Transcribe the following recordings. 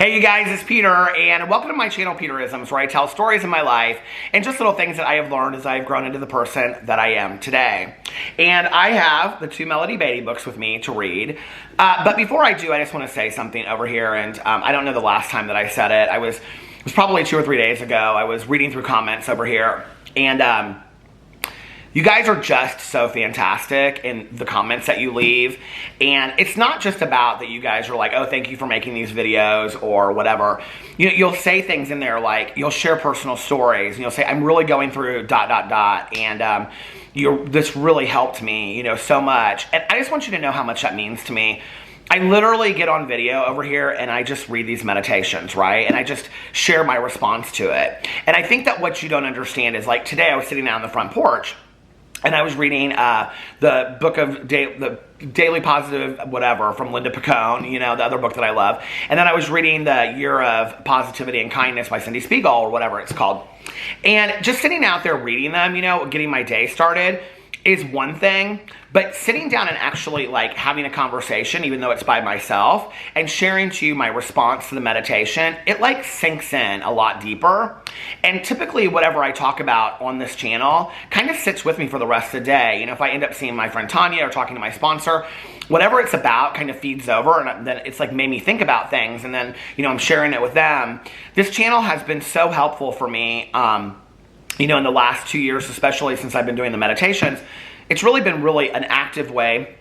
Hey you guys, it's Peter, and welcome to my channel, Peterisms, where I tell stories of my life and just little things that I have learned as I've grown into the person that I am today. And I have the two Melody Beatty books with me to read. But before I do, I just want to say something over here, and I don't know the last time that I said it. It was probably 2 or 3 days ago. I was reading through comments over here, and you guys are just so fantastic in the comments that you leave. And it's not just about that you guys are like, oh, thank you for making these videos or whatever. You'll say things in there like, you'll share personal stories. And you'll say, I'm really going through ... And this really helped me, so much. And I just want you to know how much that means to me. I literally get on video over here and I just read these meditations, right? And I just share my response to it. And I think that what you don't understand is, like, today I was sitting out on the front porch and I was reading the book of the Daily Positive whatever from Linda Picone, the other book that I love. And then I was reading the Year of Positivity and Kindness by Cindy Spiegel, or whatever it's called. And just sitting out there reading them, getting my day started is one thing, but sitting down and actually like having a conversation, even though it's by myself, and sharing to you my response to the meditation, it like sinks in a lot deeper. And typically whatever I talk about on this channel kind of sits with me for the rest of the day. If I end up seeing my friend Tanya or talking to my sponsor, whatever it's about kind of feeds over, and then it's like made me think about things, and then I'm sharing it with them. This channel has been so helpful for me in the last 2 years, especially since I've been doing the meditations. It's really been an active way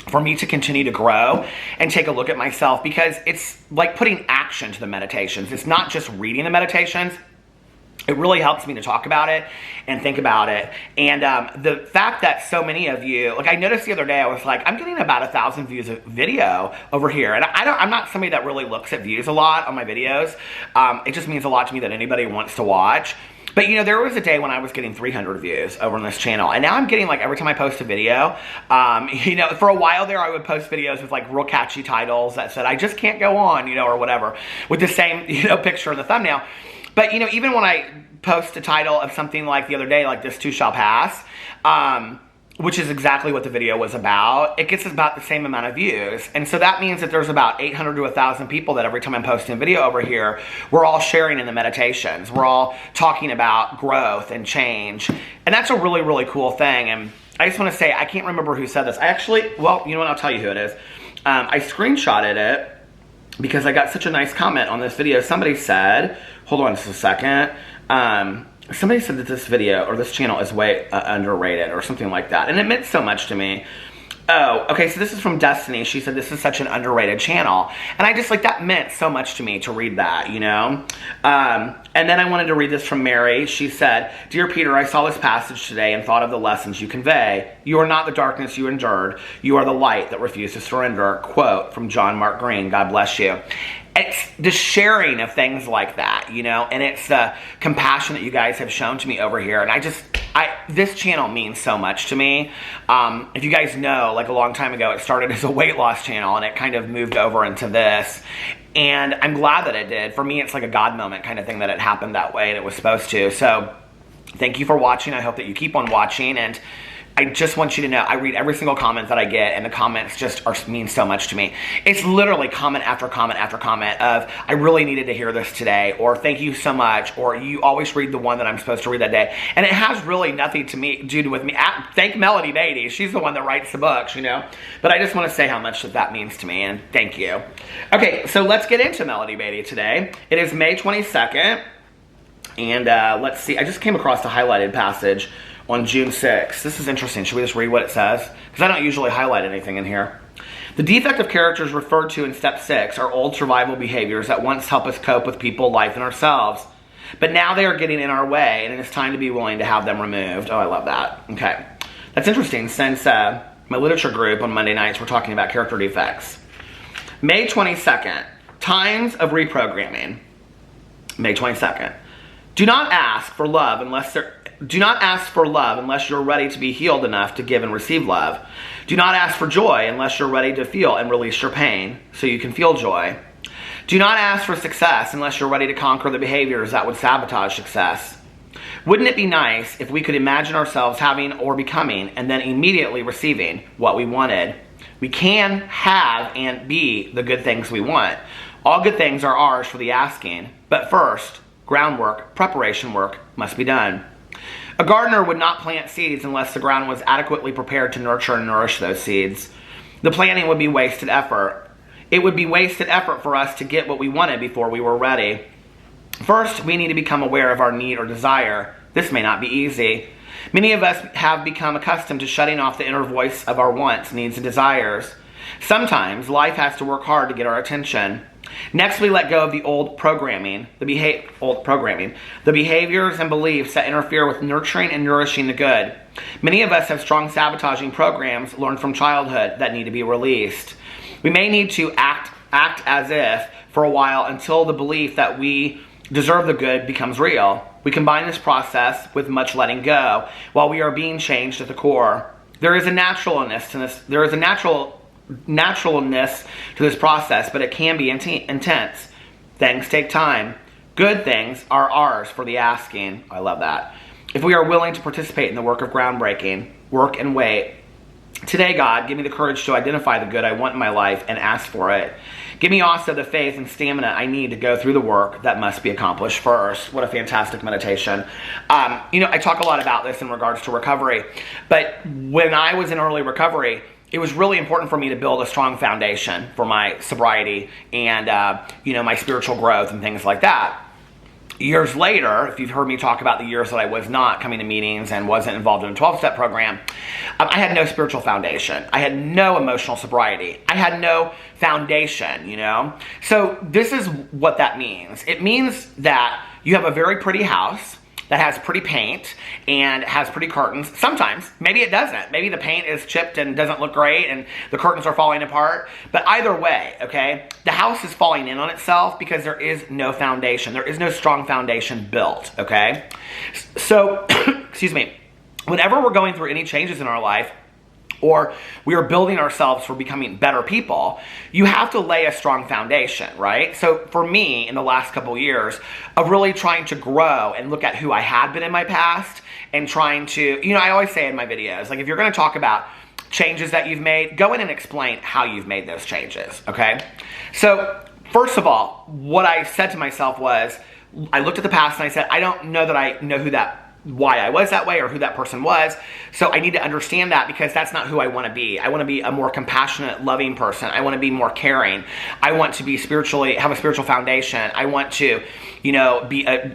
for me to continue to grow and take a look at myself, because it's like putting action to the meditations. It's not just reading the meditations. It really helps me to talk about it and think about it. And the fact that so many of you, like I noticed the other day, I was like, I'm getting about 1,000 views a video over here. And I'm not somebody that really looks at views a lot on my videos. It just means a lot to me that anybody wants to watch. But there was a day when I was getting 300 views over on this channel, and now I'm getting, like, every time I post a video, for a while there I would post videos with like real catchy titles that said, I just can't go on, or whatever, with the same, picture in the thumbnail. But, even when I post a title of something like the other day, like This Too Shall Pass, which is exactly what the video was about, it gets about the same amount of views. And so that means that there's about 800 to 1,000 people that every time I'm posting a video over here, we're all sharing in the meditations. We're all talking about growth and change. And that's a really, really cool thing. And I just want to say, I can't remember who said this. Well, you know what? I'll tell you who it is. I screenshotted it because I got such a nice comment on this video. Somebody said, hold on just a second. Somebody said that this video or this channel is way underrated or something like that. And it meant so much to me. Oh, okay, so this is from Destiny. She said this is such an underrated channel. And I just, like, that meant so much to me to read that, And then I wanted to read this from Mary. She said, Dear Peter, I saw this passage today and thought of the lessons you convey. You are not the darkness you endured. You are the light that refused to surrender. Quote from John Mark Green. God bless you. It's the sharing of things like that, and it's the compassion that you guys have shown to me over here. And this channel means so much to me. If you guys know, like a long time ago, it started as a weight loss channel and it kind of moved over into this. And I'm glad that it did. For me, it's like a God moment kind of thing that it happened that way and it was supposed to. So thank you for watching. I hope that you keep on watching. And I just want you to know, I read every single comment that I get, and the comments just mean so much to me. It's literally comment after comment after comment of, I really needed to hear this today, or thank you so much, or you always read the one that I'm supposed to read that day. And it has really nothing to do with me. Thank Melody Beatty. She's the one that writes the books, But I just want to say how much that means to me, and thank you. Okay, so let's get into Melody Beatty today. It is May 22nd, and let's see. I just came across a highlighted passage on June 6th. This is interesting. Should we just read what it says? Because I don't usually highlight anything in here. The defect of characters referred to in step 6 are old survival behaviors that once help us cope with people, life, and ourselves. But now they are getting in our way, and it is time to be willing to have them removed. Oh, I love that. Okay. That's interesting, since my literature group on Monday nights, we're talking about character defects. May 22nd. Times of reprogramming. May 22nd. Do not ask for love unless you're ready to be healed enough to give and receive love. Do not ask for joy unless you're ready to feel and release your pain so you can feel joy. Do not ask for success unless you're ready to conquer the behaviors that would sabotage success. Wouldn't it be nice if we could imagine ourselves having or becoming and then immediately receiving what we wanted? We can have and be the good things we want. All good things are ours for the asking, but first, groundwork, preparation work must be done. A gardener would not plant seeds unless the ground was adequately prepared to nurture and nourish those seeds. The planting would be wasted effort. It would be wasted effort for us to get what we wanted before we were ready. First, we need to become aware of our need or desire. This may not be easy. Many of us have become accustomed to shutting off the inner voice of our wants, needs, and desires. Sometimes life has to work hard to get our attention. Next, we let go of the old programming, the behaviors and beliefs that interfere with nurturing and nourishing the good. Many of us have strong sabotaging programs learned from childhood that need to be released. We may need to act as if for a while until the belief that we deserve the good becomes real. We combine this process with much letting go while we are being changed at the core. There is a naturalness to this. There is a naturalness to this process, but it can be intense. Things take time. Good things are ours for the asking. I love that. If we are willing to participate in the work of groundbreaking, work and wait. Today, God, give me the courage to identify the good I want in my life and ask for it. Give me also the faith and stamina I need to go through the work that must be accomplished first. What a fantastic meditation. I talk a lot about this in regards to recovery, but when I was in early recovery, it was really important for me to build a strong foundation for my sobriety and, my spiritual growth and things like that. Years later, if you've heard me talk about the years that I was not coming to meetings and wasn't involved in a 12-step program, I had no spiritual foundation. I had no emotional sobriety. I had no foundation, So this is what that means. It means that you have a very pretty house that has pretty paint and has pretty curtains. Sometimes, maybe it doesn't. Maybe the paint is chipped and doesn't look great and the curtains are falling apart. But either way, okay, the house is falling in on itself because there is no foundation. There is no strong foundation built, okay? So, excuse me, whenever we're going through any changes in our life, or we are building ourselves for becoming better people, you have to lay a strong foundation, right? So for me, in the last couple years, of really trying to grow and look at who I had been in my past and trying to, I always say in my videos, like if you're gonna talk about changes that you've made, go in and explain how you've made those changes, okay? So first of all, what I said to myself was, I looked at the past and I said, I don't know that I know why I was that way or who that person was. So I need to understand that because that's not who I want to be. I want to be a more compassionate, loving person. I want to be more caring. I want to be have a spiritual foundation. I want to,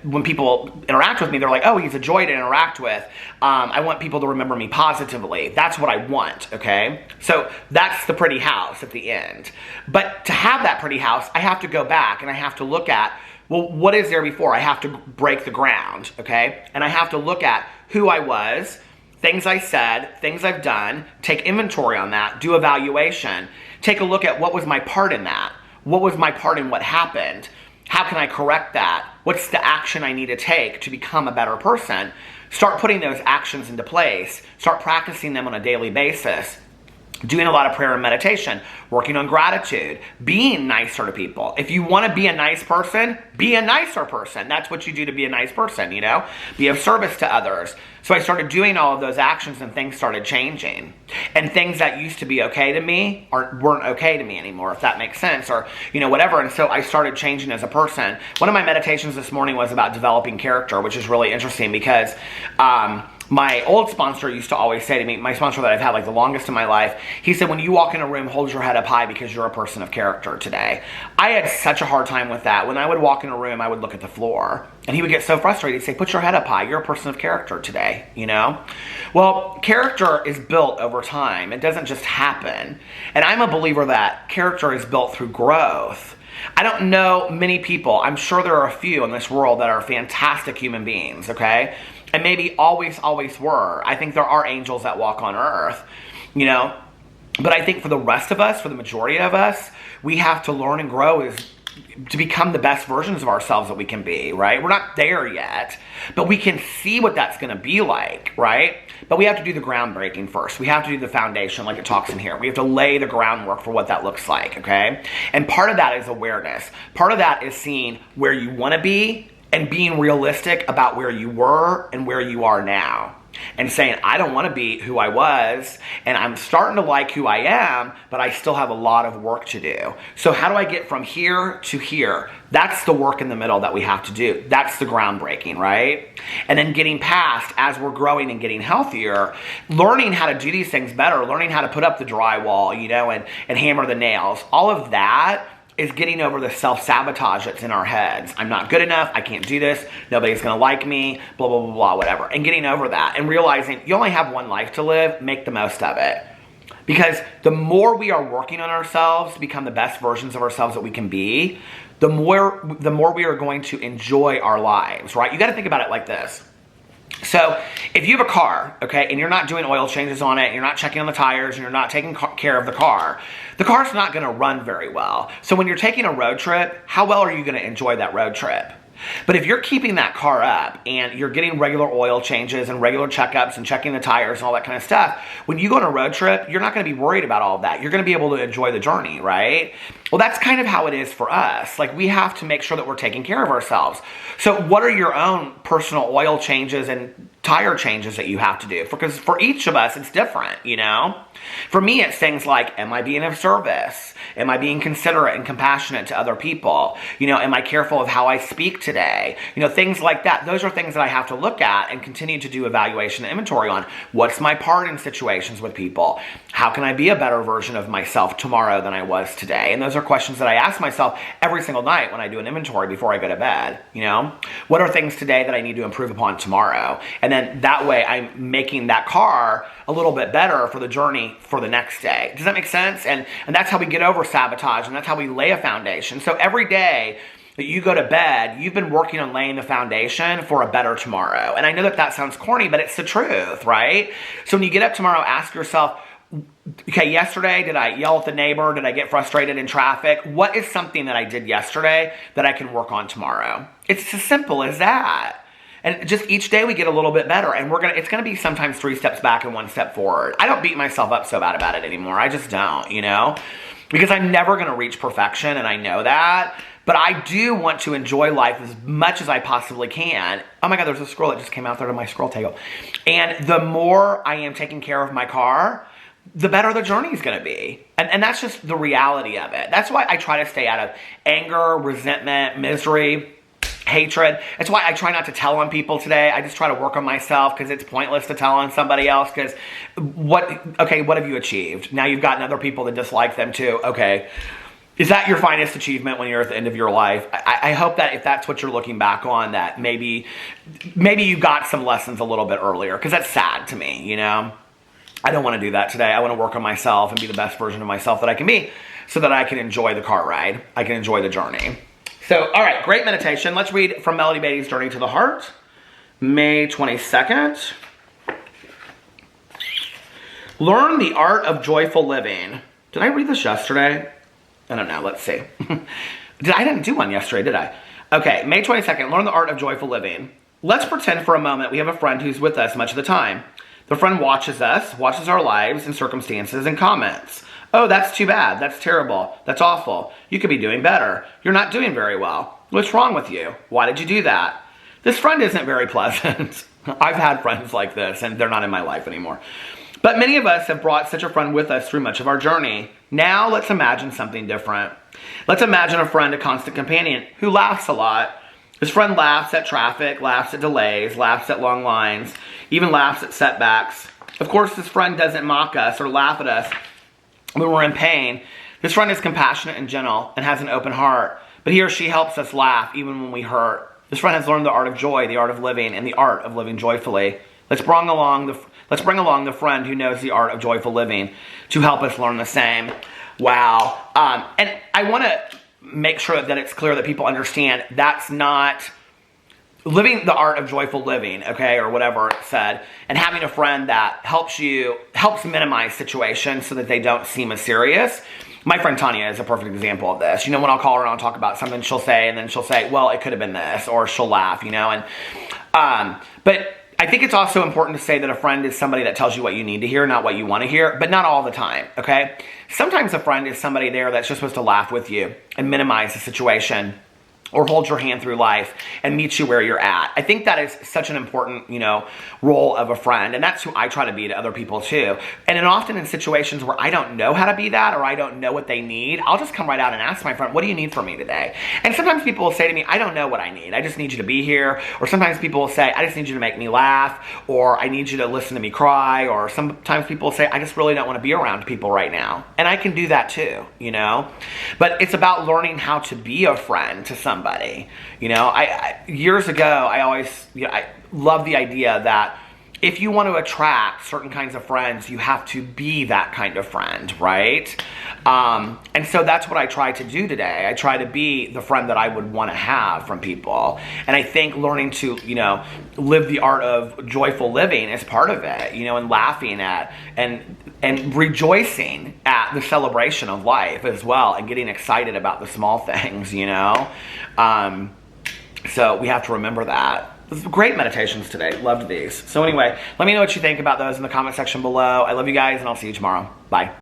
when people interact with me, they're like, oh, he's a joy to interact with. I want people to remember me positively. That's what I want, okay? So that's the pretty house at the end. But to have that pretty house, I have to go back and I have to look at, well, what is there before? I have to break the ground, okay? And I have to look at who I was, things I said, things I've done, take inventory on that, do evaluation, take a look at what was my part in that. What was my part in what happened? How can I correct that? What's the action I need to take to become a better person? Start putting those actions into place. Start practicing them on a daily basis. Doing a lot of prayer and meditation, working on gratitude, being nicer to people. If you want to be a nice person, be a nicer person. That's what you do to be a nice person, Be of service to others. So I started doing all of those actions and things started changing. And things that used to be okay to me weren't okay to me anymore, if that makes sense, or, whatever. And so I started changing as a person. One of my meditations this morning was about developing character, which is really interesting because, my old sponsor used to always say to me, my sponsor that I've had like the longest in my life, he said, when you walk in a room, hold your head up high because you're a person of character today. I had such a hard time with that. When I would walk in a room, I would look at the floor and he would get so frustrated. He'd say, put your head up high. You're a person of character today, Well, character is built over time. It doesn't just happen. And I'm a believer that character is built through growth. I don't know many people. I'm sure there are a few in this world that are fantastic human beings, okay? And maybe always were. I think there are angels that walk on earth, But I think for the rest of us, for the majority of us, we have to learn and grow to become the best versions of ourselves that we can be, right? We're not there yet, but we can see what that's going to be like, right? But we have to do the groundbreaking first. We have to do the foundation like it talks in here. We have to lay the groundwork for what that looks like, okay? And part of that is awareness. Part of that is seeing where you want to be and being realistic about where you were and where you are now. and saying, I don't want to be who I was, and I'm starting to like who I am, but I still have a lot of work to do. So how do I get from here to here? That's the work in the middle that we have to do. That's the groundbreaking, right? And then getting past, as we're growing and getting healthier, learning how to do these things better, learning how to put up the drywall, you know, and hammer the nails. All of that is getting over the self-sabotage that's in our heads. I'm not good enough. I can't do this. Nobody's going to like me, blah, blah, blah, blah, whatever. And getting over that and realizing you only have one life to live. Make the most of it. Because the more we are working on ourselves to become the best versions of ourselves that we can be, the more we are going to enjoy our lives, right? You got to think about it like this. So if you have a car, okay, and you're not doing oil changes on it, and you're not checking on the tires, and you're not taking care of the car's not going to run very well. So when you're taking a road trip, how well are you going to enjoy that road trip? But if you're keeping that car up and you're getting regular oil changes and regular checkups and checking the tires and all that kind of stuff, when you go on a road trip, you're not going to be worried about all of that. You're going to be able to enjoy the journey, right? Well, that's kind of how it is for us. Like, we have to make sure that we're taking care of ourselves. So what are your own personal oil changes and tire changes that you have to do? Because for each of us, it's different, you know? For me, it's things like, am I being of service? Am I being considerate and compassionate to other people? You know, am I careful of how I speak today? You know, things like that. Those are things that I have to look at and continue to do evaluation and inventory on. What's my part in situations with people? How can I be a better version of myself tomorrow than I was today? And those are questions that I ask myself every single night when I do an inventory before I go to bed. You know, what are things today that I need to improve upon tomorrow? And then that way I'm making that car a little bit better for the journey for the next day. Does that make sense? And that's how we get over sabotage, and that's how we lay a foundation. So every day that you go to bed, you've been working on laying the foundation for a better tomorrow. And I know that sounds corny, but it's the truth, right? So when you get up tomorrow, ask yourself, okay, yesterday, did I yell at the neighbor? Did I get frustrated in traffic? What is something that I did yesterday that I can work on tomorrow? It's as simple as that. And just each day we get a little bit better, and it's gonna be sometimes 3 steps back and 1 step forward. I don't beat myself up so bad about it anymore. I just don't, you know? Because I'm never gonna reach perfection, and I know that. But I do want to enjoy life as much as I possibly can. Oh my God, there's a squirrel that just came out there to my squirrel table. And the more I am taking care of my car, the better the journey is going to be. And that's just the reality of it. That's why I try to stay out of anger, resentment, misery, hatred. It's why I try not to tell on people today. I just try to work on myself, because it's pointless to tell on somebody else. Because what have you achieved? Now you've gotten other people that dislike them too. Okay. Is that your finest achievement when you're at the end of your life? I hope that if that's what you're looking back on, that maybe you got some lessons a little bit earlier, because that's sad to me, you know? I don't want to do that today. I want to work on myself and be the best version of myself that I can be, so that I can enjoy the car ride. I can enjoy the journey. So, all right, great meditation. Let's read from Melody Beatty's Journey to the Heart, May 22nd. Learn the art of joyful living. Did I read this yesterday? I don't know. Let's see. I didn't do one yesterday, did I? Okay, May 22nd, learn the art of joyful living. Let's pretend for a moment we have a friend who's with us much of the time. The friend watches us, watches our lives and circumstances, and comments. Oh, that's too bad. That's terrible. That's awful. You could be doing better. You're not doing very well. What's wrong with you? Why did you do that? This friend isn't very pleasant. I've had friends like this, and they're not in my life anymore. But many of us have brought such a friend with us through much of our journey. Now let's imagine something different. Let's imagine a friend, a constant companion, who laughs a lot. This friend laughs at traffic, laughs at delays, laughs at long lines, even laughs at setbacks. Of course, this friend doesn't mock us or laugh at us when we're in pain. This friend is compassionate and gentle and has an open heart. But he or she helps us laugh even when we hurt. This friend has learned the art of joy, the art of living, and the art of living joyfully. Let's bring along the friend who knows the art of joyful living to help us learn the same. Wow. And I want to make sure that it's clear that people understand that's not living the art of joyful living, okay, or whatever it said, and having a friend that helps minimize situations so that they don't seem as serious. My friend Tanya is a perfect example of this. You know, when I'll call her and I'll talk about something, she'll say, well, it could have been this, or she'll laugh, you know, but I think it's also important to say that a friend is somebody that tells you what you need to hear, not what you want to hear, but not all the time, okay? Sometimes a friend is somebody there that's just supposed to laugh with you and minimize the situation or hold your hand through life and meet you where you're at. I think that is such an important, role of a friend. And that's who I try to be to other people too. And then often in situations where I don't know how to be that, or I don't know what they need, I'll just come right out and ask my friend, what do you need from me today? And sometimes people will say to me, I don't know what I need. I just need you to be here. Or sometimes people will say, I just need you to make me laugh, or I need you to listen to me cry. Or sometimes people will say, I just really don't want to be around people right now. And I can do that too, But it's about learning how to be a friend to somebody. I years ago, I love the idea that if you want to attract certain kinds of friends, you have to be that kind of friend, right? And so that's what I try to do today. I try to be the friend that I would want to have from people. And I think learning to, live the art of joyful living is part of it, and laughing at and rejoicing at the celebration of life as well, and getting excited about the small things, So we have to remember that. Great meditations today. Loved these. So anyway, let me know what you think about those in the comment section below. I love you guys, and I'll see you tomorrow. Bye.